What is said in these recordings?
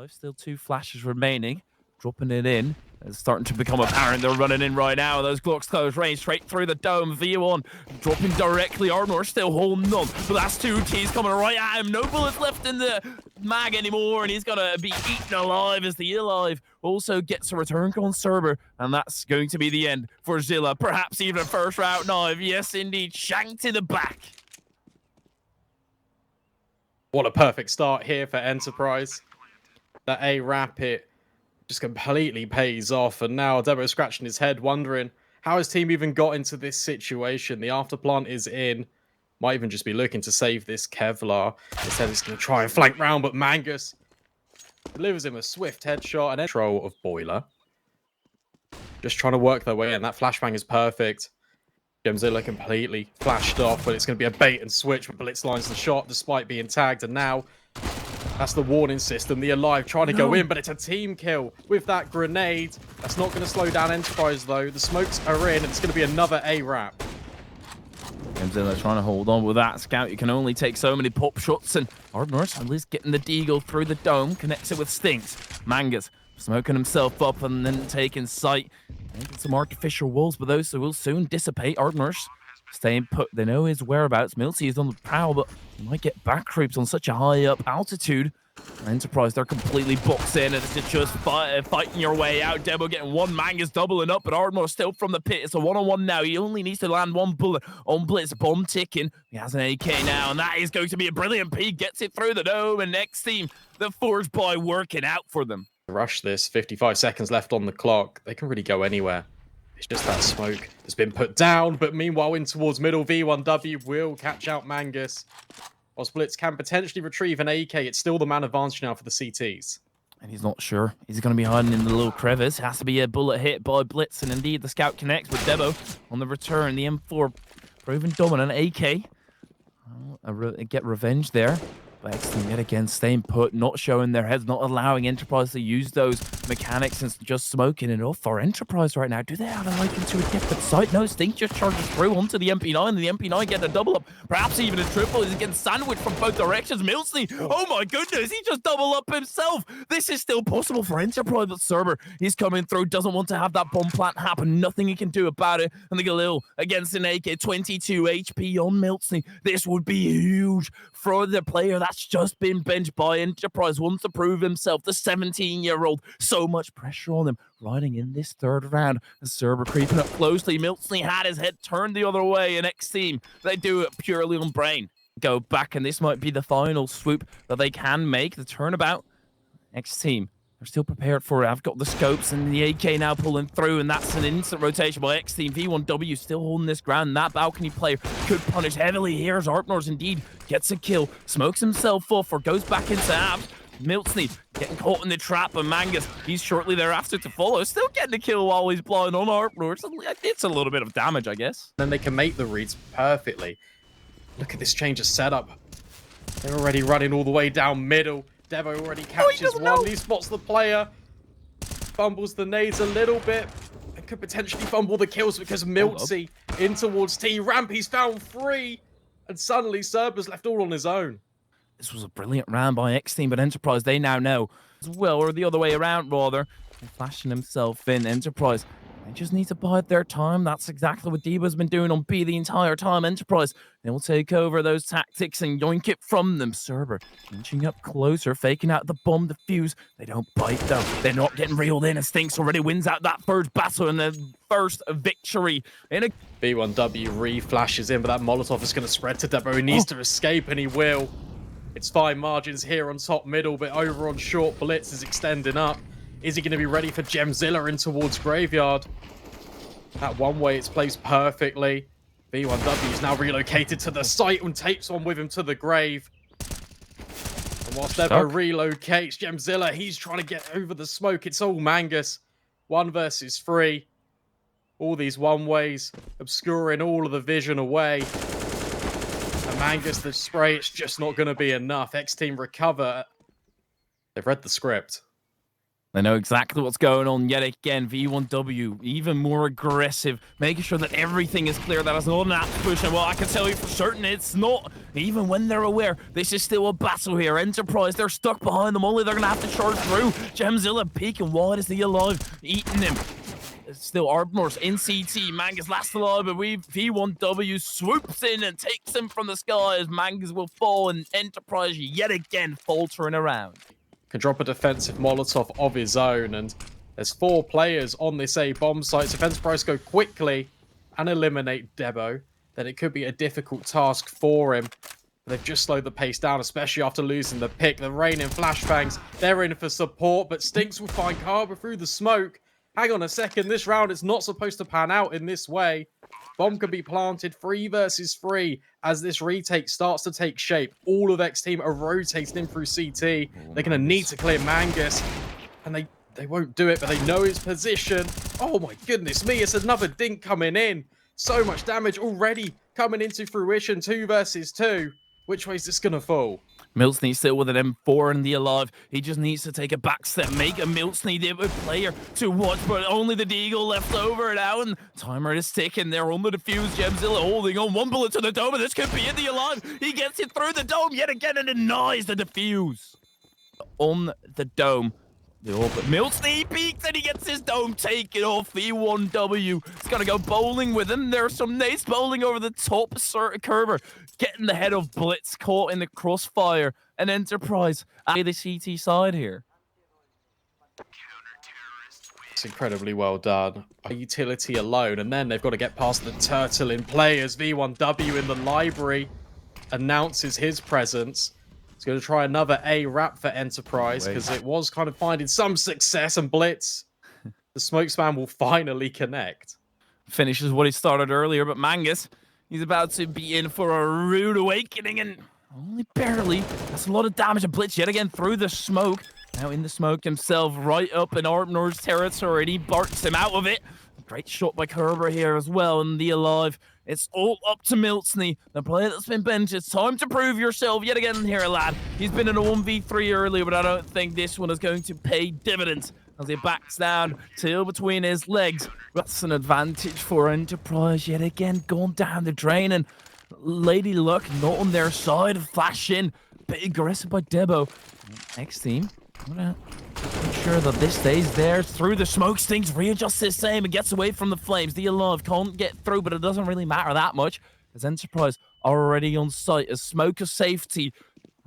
5, still 2 flashes remaining. Dropping it in. It's starting to become apparent they're running in right now. Those Glocks close range straight through the dome. V1 dropping directly. Ardnor still holding on. But that's 2 Ts coming right at him. No bullets left in the mag anymore. And he's going to be eaten alive as the Alive also gets a return on Cerber. And that's going to be the end for Zilla. Perhaps even a first round knife. Yes, indeed. Shanked in the back. What a perfect start here for Enterprise. That A rapid just completely pays off, and now Debo scratching his head, wondering how his team even got into this situation. The afterplant is in. Might even just be looking to save this Kevlar. Instead, he's going to try and flank round, but Mangus delivers him a swift headshot and control of Boiler. Just trying to work their way in. That flashbang is perfect. Gemzilla completely flashed off, but it's going to be a bait and switch. But Blitz lines the shot despite being tagged, and now that's the warning system. The Alive trying to go in, but it's a team kill with that grenade. That's not going to slow down Enterprise, though. The smokes are in, and it's going to be another A-Rap. Gemzilla trying to hold on with that Scout. You can only take so many pop shots, and Ardnor's at least getting the Deagle through the dome. Connects it with Stinks. Mangus smoking himself up and then taking sight. Making some artificial walls, but those will soon dissipate. Ardnor's staying put. They know his whereabouts. Milty is on the prowl, but he might get back creeps on such a high up altitude. Enterprise, they're completely boxed in, and it's just fighting your way out. Debo getting one, Mangus doubling up, but Ardmore still from the pit. It's a one-on-one now. He only needs to land one bullet on Blitz. Bomb ticking. He has an AK now, and that is going to be a brilliant peek. Gets it through the dome, and next team, the Forge Boy working out for them. Rush this. 55 seconds left on the clock. They can really go anywhere. It's just that smoke has been put down, but meanwhile in towards middle, V1W will catch out Mangus. Whilst Blitz can potentially retrieve an AK, it's still the man advantage now for the CTs. And he's not sure. He's going to be hiding in the little crevice. Has to be a bullet hit by Blitz, and indeed the Scout connects with Debo on the return. The M4 proven dominant. AK. Get revenge there. But X-Team yet again staying put, not showing their heads, not allowing Enterprise to use those mechanics and just smoking it off for Enterprise right now. Do they have a liking to a different site? No, Stink just charges through onto the MP9, and the MP9 getting a double up, perhaps even a triple. He's getting sandwiched from both directions. Milsey, oh my goodness, he just double up himself. This is still possible for Enterprise, but Cerber, he's coming through, doesn't want to have that bomb plant happen. Nothing he can do about it. And the Galil against an AK, 22 HP on Milsey. This would be huge for the player that's just been benched by Enterprise. Wants to prove himself, the 17-year-old. So much pressure on him riding in this third round. And Cerber creeping up closely. Milsey had his head turned the other way. And X-Team, they do it purely on brain. Go back, and this might be the final swoop that they can make. The turnabout. X-Team, they're still prepared for it. I've got the scopes and the AK now pulling through, and that's an instant rotation by X-Team. V1W still holding this ground. That balcony player could punish heavily. Here's Arpnors indeed. Gets a kill. Smokes himself off or goes back into abs. Miltsney getting caught in the trap, and Mangus, he's shortly thereafter to follow. Still getting a kill while he's blind on Arpnors. It's a little bit of damage, I guess. Then they can make the reads perfectly. Look at this change of setup. They're already running all the way down middle. Devo already catches one. He spots the player. Fumbles the nades a little bit. And could potentially fumble the kills because Miltsy in towards T. Ramp, he's found 3. And suddenly Cerber's left all on his own. This was a brilliant round by X-Team, but Enterprise, they now know as well, or the other way around, rather. And flashing himself in. Enterprise, they just need to bide their time. That's exactly what Debo's been doing on B the entire time. Enterprise, they will take over those tactics and yoink it from them. Cerber inching up closer, faking out the bomb defuse. They don't bite, though. They're not getting reeled in, and Stinks already wins out that first battle and the first victory. B1W re-flashes in, but that Molotov is going to spread to Debo. He needs to escape, and he will. It's fine margins here on top middle, but over on short, Blitz is extending up. Is he going to be ready for Gemzilla in towards Graveyard? That one way it's placed perfectly. B1W is now relocated to the site and takes one with him to the grave. And whilst Devo relocates, Gemzilla, he's trying to get over the smoke. It's all Mangus. 1 versus 3. All these one ways obscuring all of the vision away. And Mangus, the spray, it's just not going to be enough. X-Team recover. They've read the script. They know exactly what's going on yet again. V1W, even more aggressive, making sure that everything is clear. That is not an app push, and well, I can tell you for certain it's not. Even when they're aware, this is still a battle here. Enterprise, they're stuck behind them. Only they're going to have to charge through. Gemzilla peeking wide as the alive, eating him. It's still Arbnor's in CT. Mangus last alive, but V1W swoops in and takes him from the sky as Mangus will fall, and Enterprise yet again faltering around. Can drop a defensive Molotov of his own, and there's 4 players on this A bomb site. So if Enterprise go quickly and eliminate Debo, then it could be a difficult task for him. They've just slowed the pace down, especially after losing the pick. The rain and flashbangs, they're in for support, but Stinks will find Carver through the smoke. Hang on a second, this round is not supposed to pan out in this way. Bomb can be planted 3 versus 3 as this retake starts to take shape. All of X team are rotating in through CT. They're going to need to clear Mangus, and they won't do it, but they know his position. Oh my goodness me, it's another dink coming in. So much damage already coming into fruition. 2 versus 2. Which way is this going to fall? Milsney still with an M4 in the alive. He just needs to take a back step, make a Milsney the player to watch, but only the Deagle left over now, and timer is ticking. They're on the defuse. Gemzilla holding on 1 bullet to the dome, and this could be in the alive. He gets it through the dome yet again and denies the defuse. On the dome. But Milsney peeks and he gets his dome taken off. V1W. He's going to go bowling with him. There's some nades bowling over the top. Kerber getting the head of Blitz, caught in the crossfire. And Enterprise at the CT side here. It's incredibly well done. A utility alone, and then they've got to get past the turtle in play as V1W in the library announces his presence. He's going to try another A wrap for Enterprise because it was kind of finding some success, and Blitz, the smoke span will finally connect. Finishes what he started earlier, but Mangus, he's about to be in for a rude awakening, and only barely. That's a lot of damage, and Blitz yet again through the smoke. Now in the smoke himself, right up in Arbnor's territory, and he barks him out of it. Great shot by Kerber here as well, and the alive. It's all up to Milsney, the player that's been benched. It's time to prove yourself yet again here, lad. He's been in a 1v3 earlier, but I don't think this one is going to pay dividends as he backs down, tail between his legs. That's an advantage for Enterprise yet again, going down the drain, and Lady Luck not on their side. Flash in, bit aggressive by Debo. X team, make sure that this stays there. Through the smoke, Stinks readjusts his aim and gets away from the flames. The alive can't get through, but it doesn't really matter that much as Enterprise are already on site. A smoke of safety.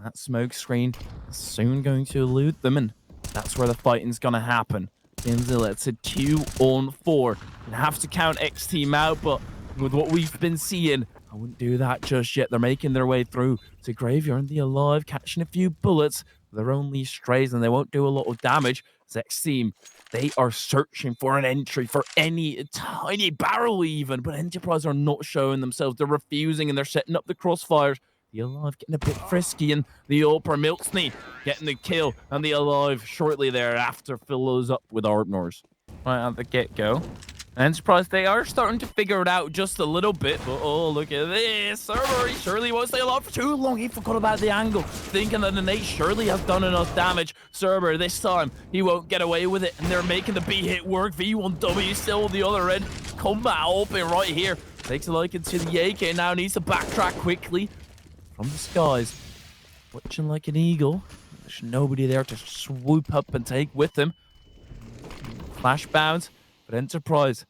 That smoke screen is soon going to elude them, and that's where the fighting's going to happen. Gemzilla, it's a 2-on-4. You have to count X team out, but with what we've been seeing, I wouldn't do that just yet. They're making their way through to Graveyard. The alive, catching a few bullets. They're only strays and they won't do a lot of damage. X team, they are searching for an entry for any tiny barrel even, but Enterprise are not showing themselves. They're refusing and they're setting up the crossfires. The alive getting a bit frisky, and the Oprah Milsney getting the kill, and the alive shortly thereafter follows up with Arbnor's. Right at the get-go. Enterprise, they are starting to figure it out just a little bit, but oh, look at this. Server, he surely won't stay alive for too long. He forgot about the angle, thinking that the nade surely has done enough damage. Server, this time, he won't get away with it, and they're making the B hit work. V1W still on the other end. Combat open right here. Takes a liking to the AK, now needs to backtrack quickly from the skies. Watching like an eagle. There's nobody there to swoop up and take with him. Flash bounce. But Enterprise,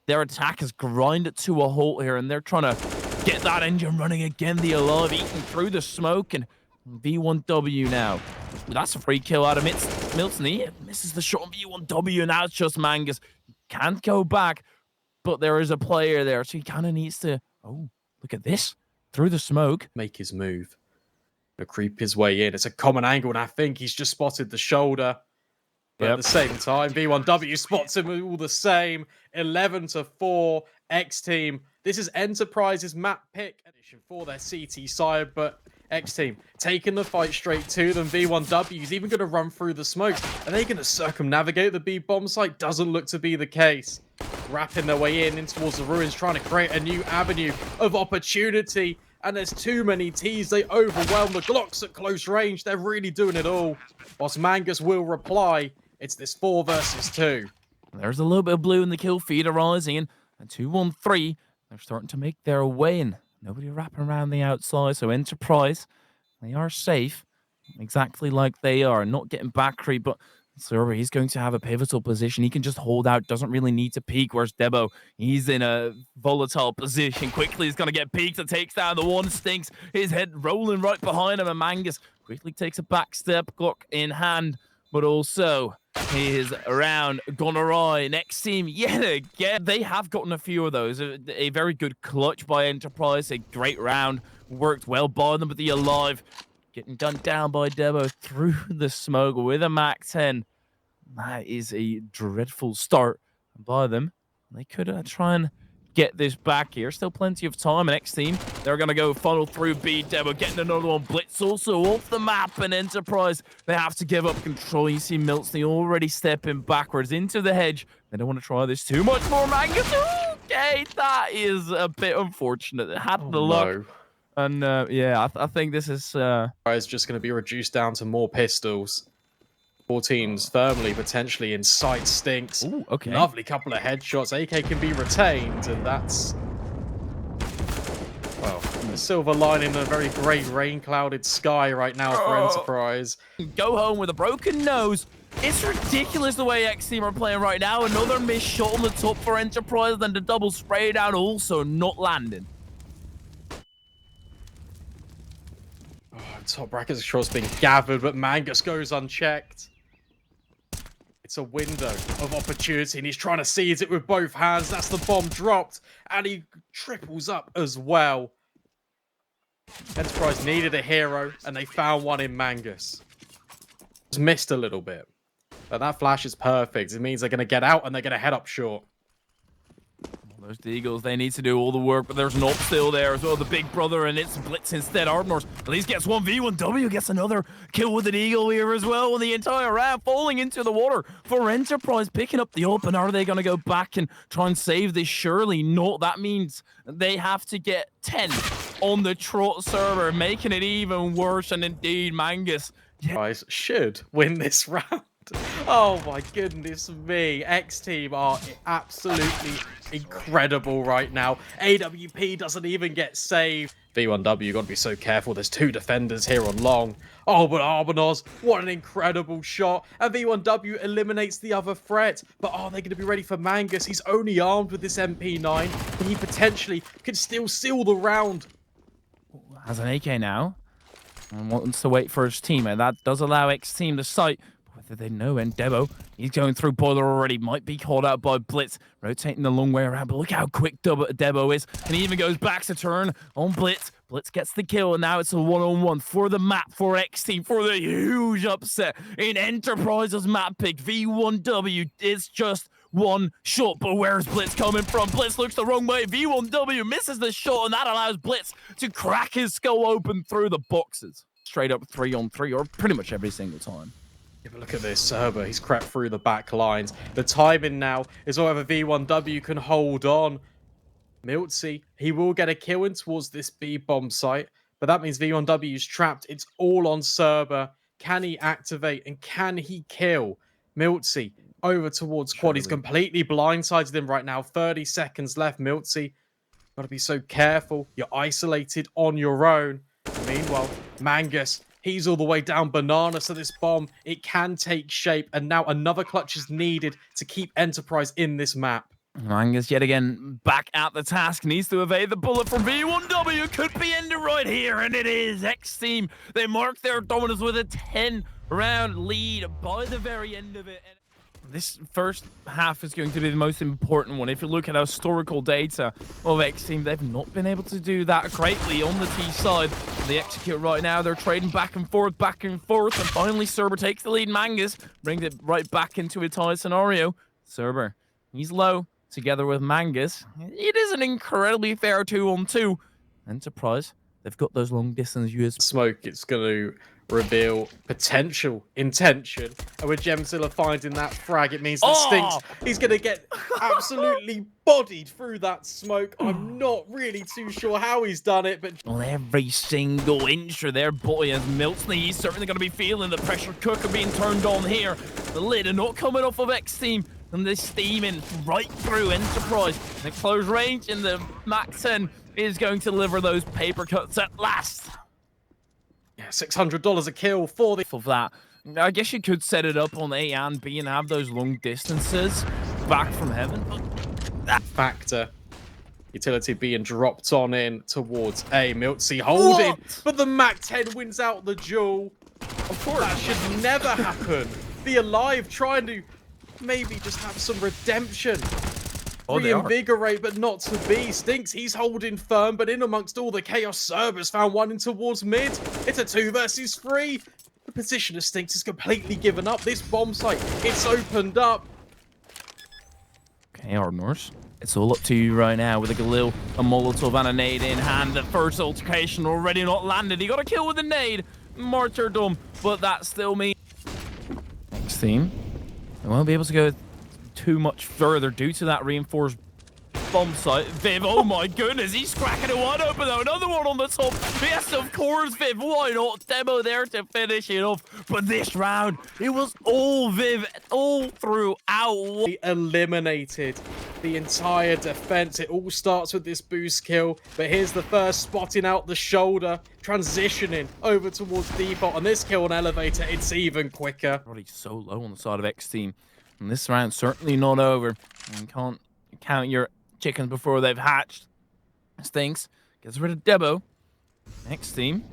their attack has grinded to a halt here, and they're trying to get that engine running again. The alive eating through the smoke, and V1W now. That's a free kill out of Milsney. Misses the shot on V1W, now it's just Mangus. Can't go back, but there is a player there, so he kind of needs to... Oh, look at this. Through the smoke. Make his move. He'll creep his way in. It's a common angle, and I think he's just spotted the shoulder. But at the same time, V1W spots him all the same. 11-4, X team. This is Enterprise's map pick for their CT side, but X team taking the fight straight to them. V1W is even going to run through the smokes. Are they going to circumnavigate the B bomb site? Doesn't look to be the case. Wrapping their way in towards the ruins, trying to create a new avenue of opportunity. And there's too many T's. They overwhelm the Glocks at close range. They're really doing it all. Whilst Mangus will reply It's this 4 versus 2. There's a little bit of blue in the kill feed arising, and 2-1-3. They're starting to make their way in. Nobody wrapping around the outside, so Enterprise, they are safe, exactly like they are. Not getting back creep, but Server, he's going to have a pivotal position. He can just hold out, doesn't really need to peek. Whereas Debo, he's in a volatile position. Quickly, he's going to get peeked and takes down the one. Stinks, his head rolling right behind him, and Mangus quickly takes a back step, Glock in hand, but also he is around, gone awry. Next team, yet again, they have gotten a few of those. A very good clutch by Enterprise, a great round, worked well by them, but the alive getting gunned down by Debo through the smoke with a MAC-10. That is a dreadful start by them. They could try and get this back here. Still plenty of time. Next team, they're going to go funnel through B. Debo getting another one. Blitz also off the map, and Enterprise, they have to give up control. You see Miltney already stepping backwards into the hedge. They don't want to try this too much more. Mangus, okay, that is a bit unfortunate. It had the luck. No. And yeah, I think this is just going to be reduced down to more pistols. 14's firmly potentially in sight. Stinks. Ooh, okay. Lovely couple of headshots. AK can be retained, and that's, well, a silver lining in a very grey rain-clouded sky right now for Enterprise. Go home with a broken nose. It's ridiculous the way X Team are playing right now. Another missed shot on the top for Enterprise, then the double spray down also not landing. Top bracket shots being gathered, but Mangus goes unchecked. It's a window of opportunity, and he's trying to seize it with both hands. That's the bomb dropped, and he triples up as well. Enterprise needed a hero, and they found one in Mangus. Just missed a little bit, but that flash is perfect. It means they're going to get out, and they're going to head up short. Those Deagles, they need to do all the work, but there's an up still there as well. The big brother, and it's Blitz instead. Ardmores at least gets 1v1W, gets another kill with an Eagle here as well. And the entire round falling into the water for Enterprise, picking up the open. Are they going to go back and try and save this? Surely not. That means they have to get 10 on the trot server, making it even worse. And indeed, Mangus Guys should win this round. Oh my goodness me. X Team are absolutely incredible right now. AWP doesn't even get saved. V1W, you got to be so careful. There's 2 defenders here on long. Oh, but Arbanos, what an incredible shot. And V1W eliminates the other threat. But are they going to be ready for Mangus? He's only armed with this MP9, but he potentially could still seal the round. has an AK now and wants to wait for his team, and that does allow X Team to sight. Whether they know, and Debo, he's going through boiler already, might be called out by Blitz, rotating the long way around, but look how quick Debo is, and he even goes back to turn on Blitz. Blitz gets the kill, and now it's a one-on-one for the map, for X Team, for the huge upset in Enterprise's map pick. V1W is just one shot, but where's Blitz coming from? Blitz looks the wrong way. V1W misses the shot, and that allows Blitz to crack his skull open through the boxes. Straight up 3-on-3, or pretty much every single time. Yeah, but look at this, Serber. He's crept through the back lines. The timing now is whether V1W can hold on. Miltney, he will get a kill in towards this B-bomb site, but that means V1W is trapped. It's all on Serber. Can he activate, and can he kill? Miltney over towards Quad. He's completely blindsided him right now. 30 seconds left. Miltney, got to be so careful. You're isolated on your own. Meanwhile, Mangus, he's all the way down banana, so this bomb, it can take shape, and now another clutch is needed to keep Enterprise in this map. Mangus yet again back at the task, needs to evade the bullet from V1W. Could be ended right here, and it is. X Team, they mark their dominance with a 10-round lead by the very end of it. This first half is going to be the most important one. If you look at historical data of X Team, they've not been able to do that greatly on the T side. They execute right now. They're trading back and forth, and finally Serber takes the lead. Mangus brings it right back into a tie scenario. Serber, he's low, together with Mangus. It is an incredibly fair 2-on-2. Enterprise, they've got those long distance US smoke. It's going to reveal potential intention, and with Gemzilla finding that frag, it means that Stinks, he's going to get absolutely bodied through that smoke. I'm not really too sure how he's done it, but well, every single inch of their body as Miltney, he's certainly going to be feeling the pressure cooker being turned on here. The lid are not coming off of X Team, and they're steaming right through Enterprise. The close range in the Mac-10 is going to deliver those paper cuts at last. Yeah, $600 a kill for the... Of that, I guess you could set it up on A and B and have those long distances back from heaven, but that factor. Utility being dropped on in towards A. Miltsy holding, but the Mac-10 wins out the duel. Of course, that should never happen. The Alive trying to maybe just have some redemption. Reinvigorate, but not to be. Stinks, he's holding firm, but in amongst all the chaos, Cerberus found one in towards mid. It's a 2 versus 3. The position of Stinks is completely given up. This bomb site, it's opened up. Okay, Ardnors, it's all up to you right now with a Galil, a Molotov, and a nade in hand. The first altercation already not landed. He got a kill with a nade. Martyrdom, but that still means next team, they won't be able to go too much further due to that reinforced bomb site. Viv, oh my goodness, he's cracking it wide open though. Another one on the top. Yes, of course, Viv. Why not? Demo there to finish it off. But this round, it was all Viv, all throughout. He eliminated the entire defense. It all starts with this boost kill, but here's the first spotting out the shoulder, transitioning over towards default. On this kill on elevator, it's even quicker. Already so low on the side of X team, and this round certainly not over. And you can't count your chickens before they've hatched. Stinks gets rid of Debo. Next team,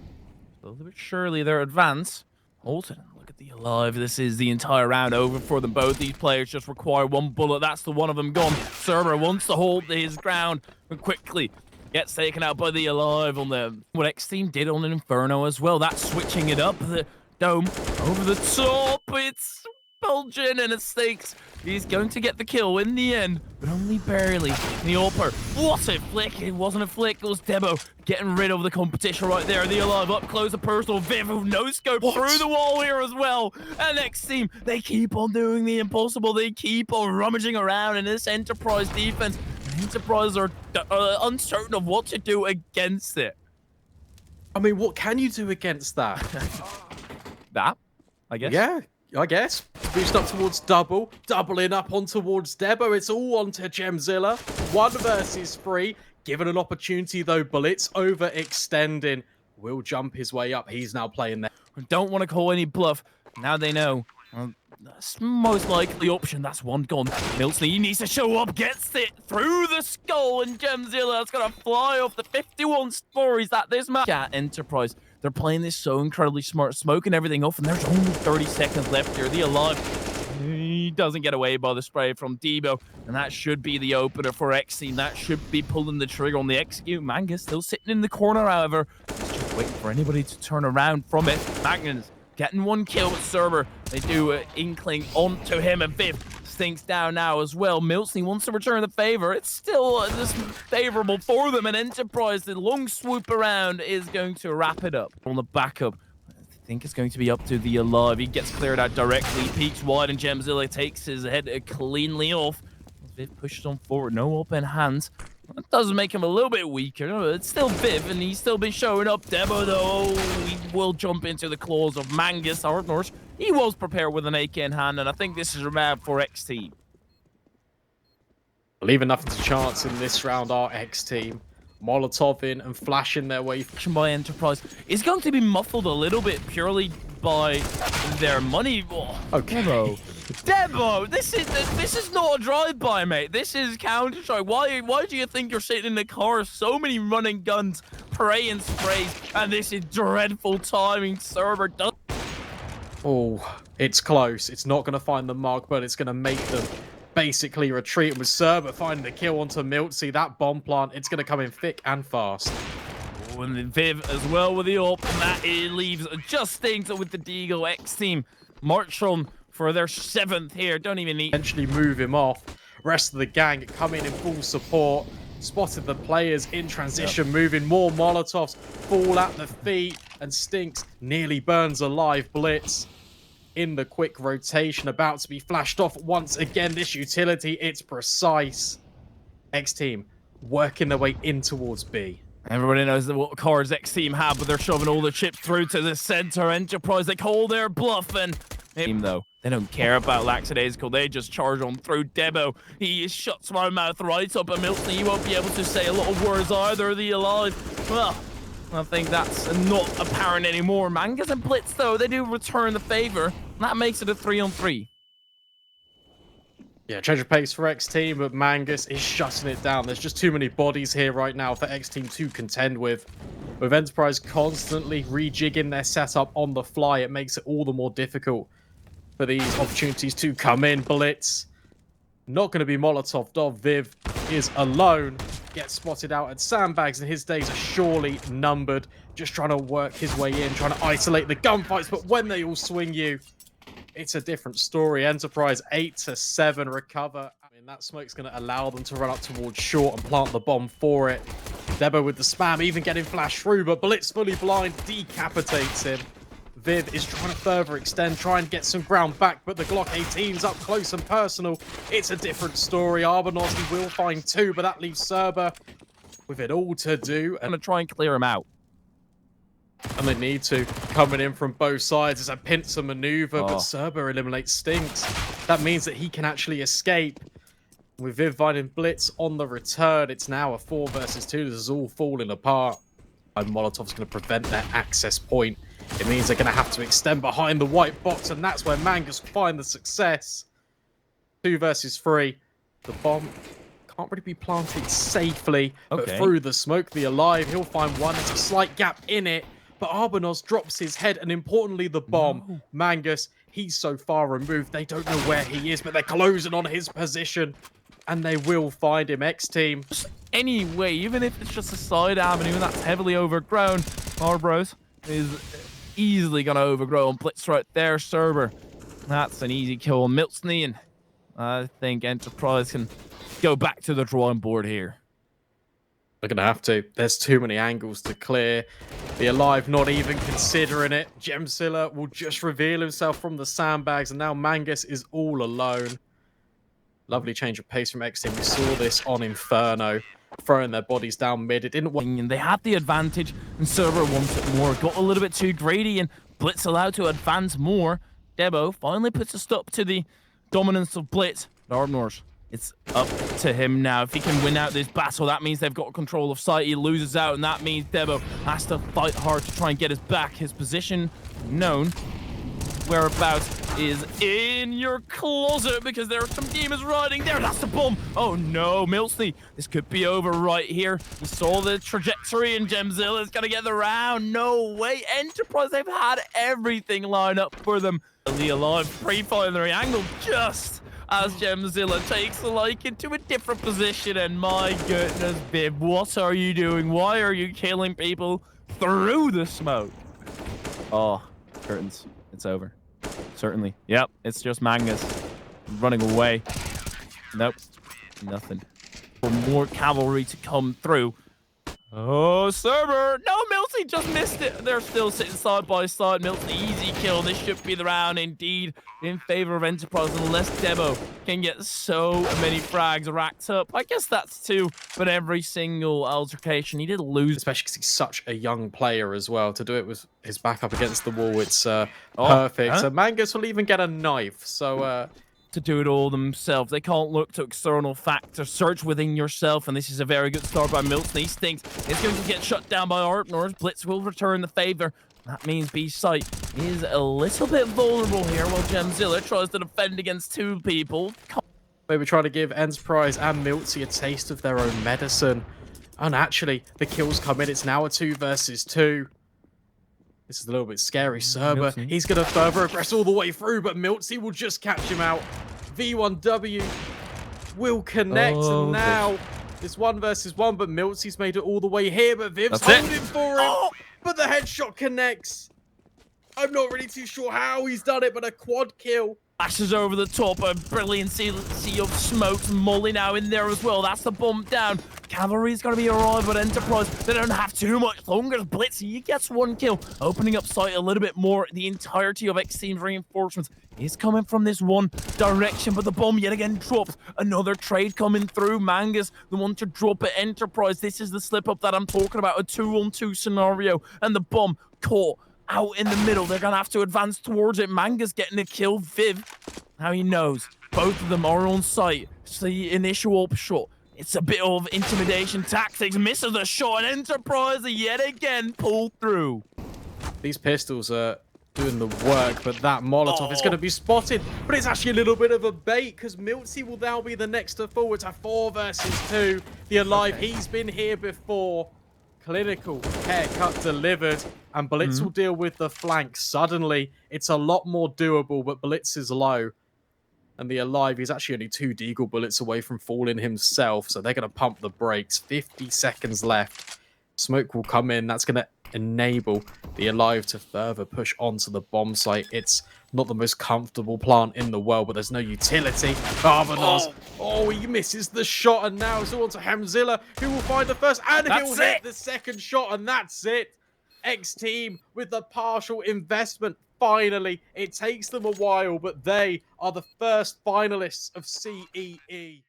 slowly but surely their advance. Holton, look at the Alive. This is the entire round over for them both. These players just require one bullet. That's the one of them gone. Cerber wants to hold his ground, but quickly gets taken out by the Alive on the what X team did on an Inferno as well. That's switching it up. The dome over the top. It's Belgian and it Stinks. He's going to get the kill in the end, but only barely. The Orper, what a flick. It wasn't a flick, it was Debo getting rid of the competition right there. The Alive up close, a personal Viv who no-scope through the wall here as well. And next team, they keep on doing the impossible. They keep on rummaging around in this Enterprise defense. Enterprise are uncertain of what to do against it. I mean, what can you do against that? That, I guess. Yeah. I guess. Boost up towards double. Doubling up on towards Debo. It's all on to Gemzilla. 1 versus 3. Given an opportunity though, Blitz overextending. Will jump his way up. He's now playing there. Don't want to call any bluff. Now they know. Well, that's most likely option. That's one gone. Milsey, he needs to show up. Gets it through the skull. And Gemzilla is going to fly off the 51 stories that this match at Enterprise. They're playing this so incredibly smart, smoking everything off, and there's only 30 seconds left here. The Alive, he doesn't get away by the spray from Debo, and that should be the opener for X Team. That should be pulling the trigger on the execute. Mangus still sitting in the corner, however. He's just waiting for anybody to turn around from it. Magnus getting 1 kill with Cerber. They do an inkling onto him, and Viv Stinks down now as well. Milsey wants to return the favor. It's still just favorable for them. And Enterprise, the long swoop around is going to wrap it up. On the backup, I think it's going to be up to the Alive. He gets cleared out directly, peeks wide, and Gemzilla takes his head cleanly off. Viv pushes on forward, no open hands. That does make him a little bit weaker. It's still Viv, and he's still been showing up. Debo, though, he will jump into the claws of Mangus Ardnors. He was prepared with an AK in hand, and I think this is a map for X Team. Leaving nothing to chance in this round, our X Team. Molotov in and flashing their way. By Enterprise is going to be muffled a little bit purely by their money. Oh, okay. Debo, this is not a drive-by, mate. This is Counter-Strike. Why do you think you're sitting in the car? So many running guns, praying sprays, and this is dreadful timing. Server does. Oh, it's close. It's not going to find the mark, but it's going to make them basically retreat. With Cerber finding the kill onto Miltsy. That bomb plant, it's going to come in thick and fast. Oh, and then Viv as well with the up, and that leaves just Stinks with the Deagle. X Team march on for their 7th here. Don't even need. Eventually move him off. Rest of the gang come in full support. Spotted the players in transition, moving more Molotovs. Fall at the feet, and Stinks nearly burns alive. Blitz in the quick rotation, about to be flashed off once again. This utility, it's precise. X Team working their way in towards B. Everybody knows what cards X Team have, but they're shoving all the chips through to the center. Enterprise, they call their bluff, and team though, They don't care about lackadaisical. They just charge on through. Debo, he shuts my mouth right up, and Milton, he won't be able to say a lot of words either. Are they alive? Well, I think that's not apparent anymore. Mangas and Blitz, though, they do return the favor. That makes it a 3-on-3. Yeah, change of pace for X Team, but Mangus is shutting it down. There's just too many bodies here right now for X Team to contend with. With Enterprise constantly rejigging their setup on the fly, it makes it all the more difficult for these opportunities to come in. Blitz, not going to be Molotov'd off. Viv is alone, gets spotted out at sandbags, and his days are surely numbered. Just trying to work his way in, trying to isolate the gunfights, but when they all swing you, it's a different story. Enterprise 8-7 recover. I mean, that smoke's going to allow them to run up towards short and plant the bomb for it. Debo with the spam, even getting flashed through, but Blitz fully blind, decapitates him. Viv is trying to further extend, try and get some ground back, but the Glock 18's up close and personal. It's a different story. Arbanos, he will find two, but that leaves Serber with it all to do. I'm going to try and clear him out. And they need to. Coming in from both sides. It's a pincer maneuver, but Serber eliminates Stinks. That means that he can actually escape. With Viv finding Blitz on the return, it's now a 4 versus 2. This is all falling apart. And Molotov's going to prevent their access point. It means they're going to have to extend behind the white box, and that's where Mangus find the success. 2 versus 3. The bomb can't really be planted safely, but through the smoke, the alive, he'll find one. There's a slight gap in it. But Arbanos drops his head, and importantly, the bomb. Mangus, he's so far removed, they don't know where he is, but they're closing on his position, and they will find him. X-Team. Anyway, even if it's just a side avenue and that's heavily overgrown, Arbros is easily going to overgrow on Blitz right there. Serber, that's an easy kill on Miltsny, and I think Enterprise can go back to the drawing board here. They're going to have to. There's too many angles to clear. The alive not even considering it. Gemzilla will just reveal himself from the sandbags, and now Mangus is all alone. Lovely change of pace from X-Team. We saw this on Inferno, throwing their bodies down mid. It didn't work. And they had the advantage, and Server wants it more. Got a little bit too greedy, and Blitz allowed to advance more. Debo finally puts a stop to the dominance of Blitz. Arbnors, it's up to him now. If he can win out this battle, that means they've got control of site. He loses out, and that means Debo has to fight hard to try and get his back. His position known. Whereabouts is in your closet, because there are some demons riding there. That's the bomb. Oh no, Milsey, this could be over right here. You saw the trajectory, and Gemzilla is gonna get the round. No way. Enterprise, they've had everything lined up for them. The alive pre-firing angle just as Gemzilla takes the liking to a different position. And my goodness, Viv, what are you doing? Why are you killing people through the smoke? Oh, curtains. It's over. Certainly. Yep, it's just Mangus running away. Nope, nothing. For more cavalry to come through. Oh, Server! No, Milty just missed it. They're still sitting side by side. Milty, easy kill. This should be the round indeed in favor of Enterprise, unless Debo can get so many frags racked up. I guess that's two, but every single altercation, he did lose. Especially because he's such a young player as well. To do it with his back up against the wall, it's perfect. So Mangus will even get a knife. So to do it all themselves. They can't look to external factors. Search within yourself, and this is a very good start by Milton. He stinks. It's going to get shut down by Arpnors. Blitz will return the favor. That means B site is a little bit vulnerable here, while Gemzilla tries to defend against two people. Maybe trying to give Enterprise and Milty a taste of their own medicine. And actually, the kills come in. It's now a 2 versus 2. This is a little bit scary. Serber, he's going to further aggress all the way through, but Milty will just catch him out. V1W will connect, and now it's 1 versus 1, but Milty's made it all the way here, but Viv's holding for him. But the headshot connects. I'm not really too sure how he's done it, but a quad kill. Flashes over the top, a brilliant sea of smoke. Molly now in there as well. That's the bomb down. Cavalry's going to be arrived, but Enterprise, they don't have too much longer. Blitz, he gets 1 kill, opening up sight a little bit more. The entirety of X-Team's reinforcements is coming from this one direction, but the bomb yet again drops. Another trade coming through. Mangus, the one to drop at Enterprise. This is the slip-up that I'm talking about, a 2-on-2 scenario, and the bomb caught out in the middle. They're going to have to advance towards it. Manga's getting a kill. Viv, now he knows. Both of them are on site. It's the initial shot. It's a bit of intimidation tactics. Misses the shot, and Enterprise yet again pulled through. These pistols are doing the work, but that Molotov is going to be spotted. But it's actually a little bit of a bait, because Miltsy will now be the next to fall. It's a 4 versus 2. The Alive, he's been here before. Clinical haircut delivered, and Blitz will deal with the flank. Suddenly, it's a lot more doable, but Blitz is low. And the Alive, he's actually only 2 Deagle bullets away from falling himself, so they're going to pump the brakes. 50 seconds left. Smoke will come in. That's going to enable the Alive to further push onto the bomb site. It's not the most comfortable plant in the world, but there's no utility. Arvanos, he misses the shot, and now it's all on to Hamzilla, who will find the first, and he'll hit the second shot, and that's it. X team with the partial investment. Finally, it takes them a while, but they are the first finalists of CEE.